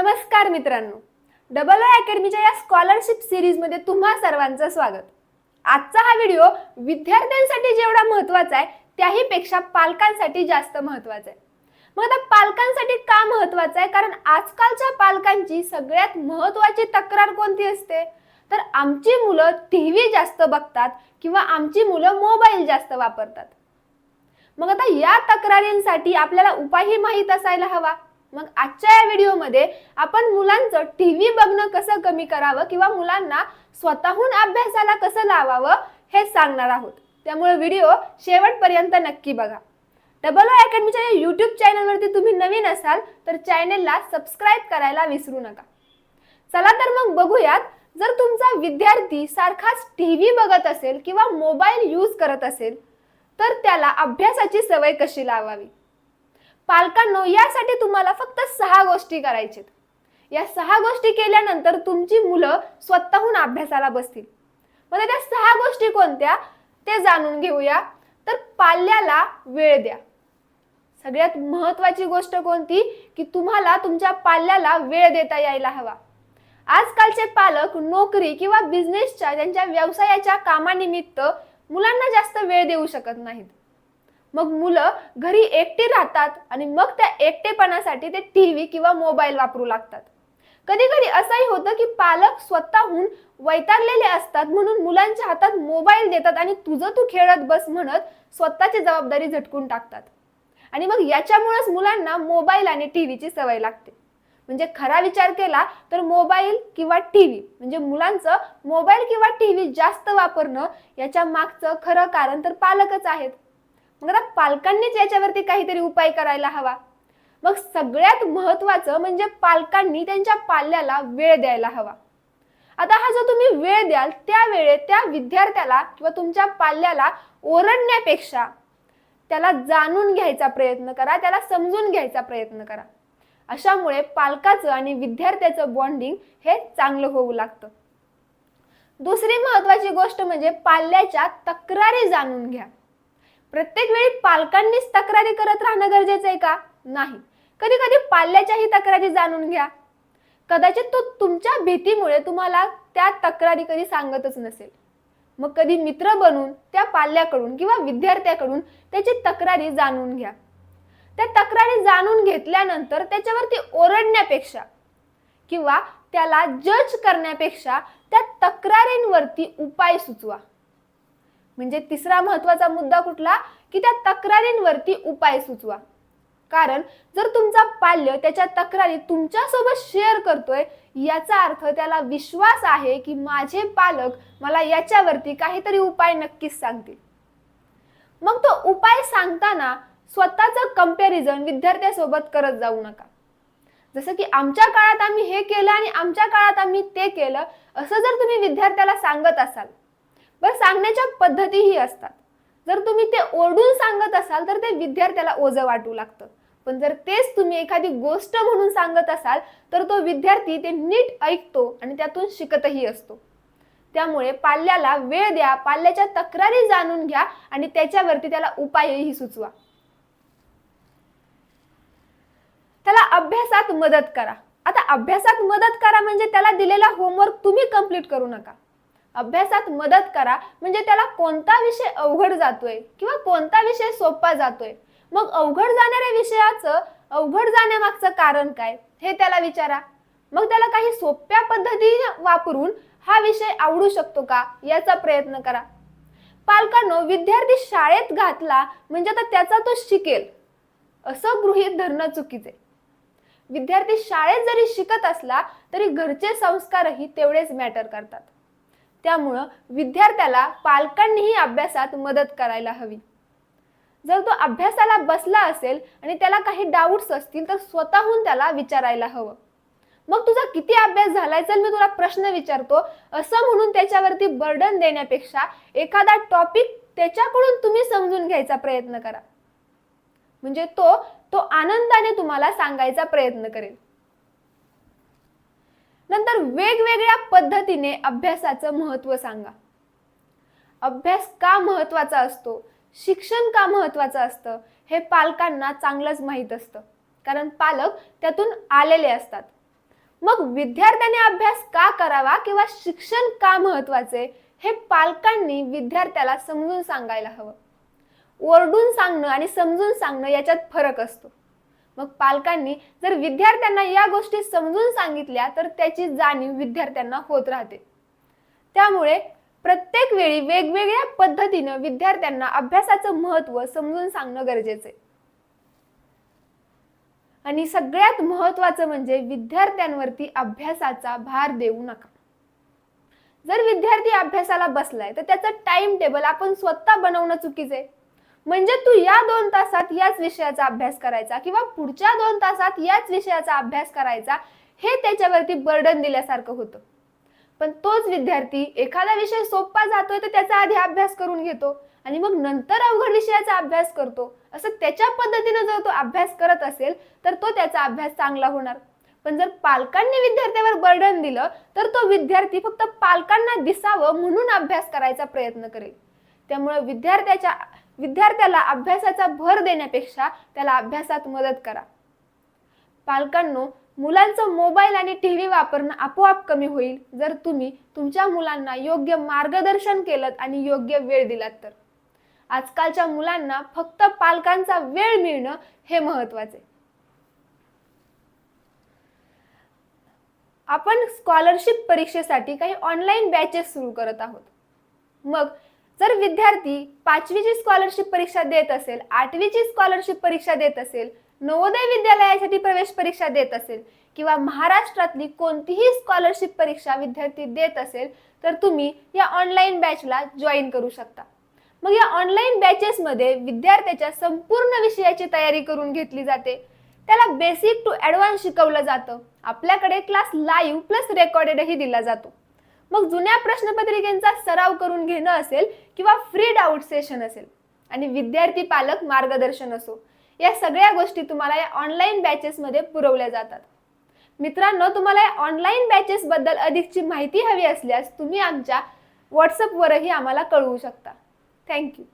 नमस्कार मित्रांनो, double O अकॅडमीच्या या स्कॉलरशिप सिरीजमध्ये तुम्हा सर्वांचं स्वागत। आजचा हा व्हिडिओ विद्यार्थ्यांसाठी जेवढा महत्त्वाचा आहे त्याही पेक्षा पालकांसाठी जास्त महत्त्वाचा आहे। मग आता पालकांसाठी का महत्त्वाचा आहे? कारण आजकालच्या पालकांची सगळ्यात महत्त्वाची तक्रार कोणती असते? तर आमची मुलं टीव्ही जास्त बघतात किंवा आमची मुलं मोबाईल जास्त वापरतात। मग आता या तक्रारींसाठी आपल्याला उपायही माहित असायला हवा। मग आजच्या या व्हिडिओमध्ये आपण मुलांचं टीव्ही बघणं कसं कमी करावं किंवा मुलांना स्वतःहून अभ्यासाला कसं लावावं हे सांगणार आहोत। त्यामुळे व्हिडिओ शेवटपर्यंत नक्की बघा। डबल ओ अकॅडमीच्या या YouTube चॅनलवरती तुम्ही नवीन असाल तर चॅनलला सबस्क्राइब करायला विसरू नका। चला तर मग बघूयात, जर तुमचा विद्यार्थी सारखाच टीव्ही बघत असेल किंवा मोबाईल यूज करत असेल तर त्याला अभ्यासाची सवय कशी लावावी। पालकांनो, यासाठी तुम्हाला फक्त 6 गोष्टी करायचेत। या 6 गोष्टी केल्यानंतर तुमची मुलं स्वतःहून अभ्यासाला बसतील। मग त्या 6 गोष्टी कोणत्या ते जाणून घेऊया। तर पाल्याला वेळ द्या। सगळ्यात महत्त्वाची गोष्ट कोणती की तुम्हाला तुमच्या पाल्याला वेळ देता यायला हवा। आजकालचे पालक नोकरी किंवा बिझनेसच्या त्यांच्या व्यवसायाच्या कामानिमित्त मुलांना जास्त वेळ देऊ शकत नाहीत। मग मुलं घरी एकटी राहतात आणि मग त्या एकटेपणासाठी ते टीव्ही किंवा मोबाईल वापरू लागतात। कधी कधी असंही होतं की पालक स्वतःहून वैतागलेले असतात म्हणून मुलांच्या हातात मोबाईल देतात आणि तुझं तू खेळत बस म्हणत स्वतःची जबाबदारी झटकून टाकतात। आणि मग याच्यामुळेच मुलांना मोबाईल आणि टीव्हीची सवय लागते। म्हणजे खरा विचार केला तर मोबाईल किंवा टीव्ही म्हणजे मुलांचं मोबाईल किंवा टीव्ही जास्त वापरणं याच्या मागचं खरं कारण तर पालकच आहेत। मग आता पालकांनीच याच्यावरती काहीतरी उपाय करायला हवा। मग सगळ्यात महत्त्वाचं म्हणजे पालकांनी त्यांच्या पाल्याला वेळ द्यायला हवा। आता हा जो तुम्ही वेळ द्याल त्या वेळेत त्या विद्यार्थ्याला किंवा तुमच्या पाल्याला ओरडण्यापेक्षा त्याला जाणून घ्यायचा प्रयत्न करा, त्याला समजून घ्यायचा प्रयत्न करा। अशामुळे पालकाचं आणि विद्यार्थ्याचं बॉन्डिंग हे चांगलं होऊ लागतं। दुसरी महत्त्वाची गोष्ट म्हणजे पाल्याच्या तक्रारी जाणून घ्या। प्रत्येक वेळी पालकांनीच तक्रारी करत राहणं गरजेचं आहे का? नाही। कधी कधी पाल्याच्याही तक्रारी जाणून घ्या। कदाचित तो तुमच्या भीतीमुळे तुम्हाला त्या तक्रारी कधी सांगतच नसेल। मग कधी मित्र बनून त्या पाल्याकडून किंवा विद्यार्थ्याकडून त्याची तक्रारी जाणून घ्या। त्या तक्रारी जाणून घेतल्यानंतर त्याच्यावरती ओरडण्यापेक्षा किंवा त्याला जज करण्यापेक्षा त्या तक्रारींवरती उपाय सुचवा। म्हणजे तिसरा महत्त्वाचा मुद्दा कुठला की त्या तक्रारींवरती उपाय सुचवा। कारण जर तुमचा पाल्य त्याच्या तक्रारी तुमच्या सोबत शेअर करतोय याचा अर्थ त्याला विश्वास आहे की माझे पालक मला याच्यावरती काहीतरी उपाय नक्कीच सांगतील। मग तो उपाय सांगताना स्वतःचं कंपॅरिझन विद्यार्थ्यासोबत करत जाऊ नका। जसं की आमच्या काळात आम्ही हे केलं आणि आमच्या काळात आम्ही ते केलं असं जर तुम्ही विद्यार्थ्याला सांगत असाल, बरं सांगण्याच्या पद्धतीही असतात। जर तुम्ही ते ओरडून सांगत असाल तर ते विद्यार्थ्याला ओझं वाटू लागतं। पण जर तेच तुम्ही एखादी गोष्ट म्हणून सांगत असाल तर तो विद्यार्थी ते नीट ऐकतो आणि त्यातून शिकतही असतो। त्यामुळे पाल्याला वेळ द्या, पाल्याच्या तक्रारी जाणून घ्या आणि त्याच्यावरती त्याला उपायही सुचवा। त्याला अभ्यासात मदत करा। आता अभ्यासात मदत करा म्हणजे त्याला दिलेला होमवर्क तुम्ही कंप्लीट करू नका। अभ्यासात मदत करा म्हणजे त्याला कोणता विषय अवघड जातोय किंवा कोणता विषय सोपा जातोय, मग अवघड जाणाऱ्या विषयाचं अवघड जाण्यामागचं कारण काय हे त्याला विचारा। मग त्याला काही सोप्या पद्धतीने वापरून हा विषय आवडू शकतो का याचा प्रयत्न करा। पालकांनो, विद्यार्थी शाळेत घातला म्हणजे आता त्याचा तो शिकेल असं गृहीत धरणं चुकीचे। विद्यार्थी शाळेत जरी शिकत असला तरी घरचे संस्कारही तेवढेच मॅटर करतात। त्यामुळे विद्यार्थ्याला पालकांनीही अभ्यासात मदत करायला हवी। जर तो अभ्यासाला बसला असेल आणि त्याला काही डाऊट्स असतील तर स्वतःहून त्याला विचारायला हवं। मग तुझा किती अभ्यास झालाय, चल मी तुला प्रश्न विचारतो असं म्हणून त्याच्यावरती बर्डन देण्यापेक्षा एखादा टॉपिक त्याच्याकडून तुम्ही समजून घ्यायचा प्रयत्न करा। म्हणजे तो आनंदाने तुम्हाला सांगायचा प्रयत्न करेल। नंतर वेगवेगळ्या पद्धतीने अभ्यासाचं महत्त्व सांगा। अभ्यास का महत्त्वाचा असतो, शिक्षण का महत्त्वाचं असतं हे पालकांना चांगलंच माहित असतं, कारण पालक त्यातून आलेले असतात। मग विद्यार्थ्यांनी अभ्यास का करावा किंवा शिक्षण का महत्वाचे हे पालकांनी विद्यार्थ्याला समजून सांगायला हवं. ओरडून सांगणं आणि समजून सांगणं याच्यात फरक असतो. मग पालकांनी जर विद्यार्थ्यांना या गोष्टी समजून सांगितल्या तर त्याची जाणीव विद्यार्थ्यांना होत राहते. त्यामुळे प्रत्येक वेळी वेगवेगळ्या पद्धतीने विद्यार्थ्यांना अभ्यासाचं महत्त्व समजून सांगणं गरजेचं आहे. आणि सगळ्यात महत्त्वाचं म्हणजे विद्यार्थ्यांवरती अभ्यासाचा भार देऊ नका. जर विद्यार्थी अभ्यासाला बसलाय तर त्याचं टाइम टेबल आपण स्वतः बनवणं चुकीचं आहे. म्हणजे तू या 2 तासात याच विषयाचा अभ्यास करायचा किंवा पुढच्या 2 तासात याच विषयाचा अभ्यास करायचा हे त्याच्यावरती बर्डन दिल्यासारखं होतं. पण तोच विद्यार्थी एखादा विषय सोपा जातोय तर त्याचा आधी अभ्यास करून घेतो आणि मग नंतर अवघड विषयाचा अभ्यास करतो. असं त्याच्या पद्धतीने जर तो अभ्यास करत असेल तर तो त्याचा अभ्यास चांगला होणार. पण जर पालकांनी विद्यार्थ्यावर बर्डन दिलं तर तो विद्यार्थी फक्त पालकांना दिसावं म्हणून अभ्यास करायचा प्रयत्न करेल. त्यामुळे विद्यार्थ्याला अभ्यासाचा भर देण्यापेक्षा त्याला अभ्यासात मदत करा. पालकांनो, मुलांचं मोबाईल आणि टीव्ही वापरणं आपोआप कमी होईल जर तुम्ही तुमच्या मुलांना योग्य मार्गदर्शन केलं आणि योग्य वेळ दिलात तर. आजकालच्या मुलांना फक्त पालकांचा वेळ मिळणं हे महत्त्वाचे. आपण स्कॉलरशिप परीक्षेसाठी काही ऑनलाईन बॅचेस सुरू करत आहोत. मग जर विद्यार्थी 5वीची स्कॉलरशिप परीक्षा देत असेल, 8वीची स्कॉलरशिप परीक्षा देत असेल, नवोदय विद्यालयासाठी प्रवेश परीक्षा देत असेल किंवा महाराष्ट्रातली कोणतीही स्कॉलरशिप परीक्षा विद्यार्थी देत असेल तर तुम्ही या ऑनलाईन बॅचला जॉईन करू शकता. मग या ऑनलाईन बॅचेसमध्ये विद्यार्थ्याच्या संपूर्ण विषयाची तयारी करून घेतली जाते. त्याला बेसिक टू ॲडव्हान्स शिकवलं जातं. आपल्याकडे क्लास लाईव्ह प्लस रेकॉर्डेडही दिला जातो. मग जुन्या प्रश्नपत्रिकेचा सराव करून घेणं असेल किंवा फ्री डाऊट सेशन असेल आणि विद्यार्थी पालक मार्गदर्शन असो, या सगळ्या गोष्टी तुम्हाला या ऑनलाईन बॅचेसमध्ये पुरवल्या जातात. मित्रांनो, तुम्हाला या ऑनलाईन बॅचेस बद्दल अधिकची माहिती हवी असल्यास तुम्ही आमच्या व्हॉट्सअपवरही आम्हाला कळवू शकता. थँक्यू.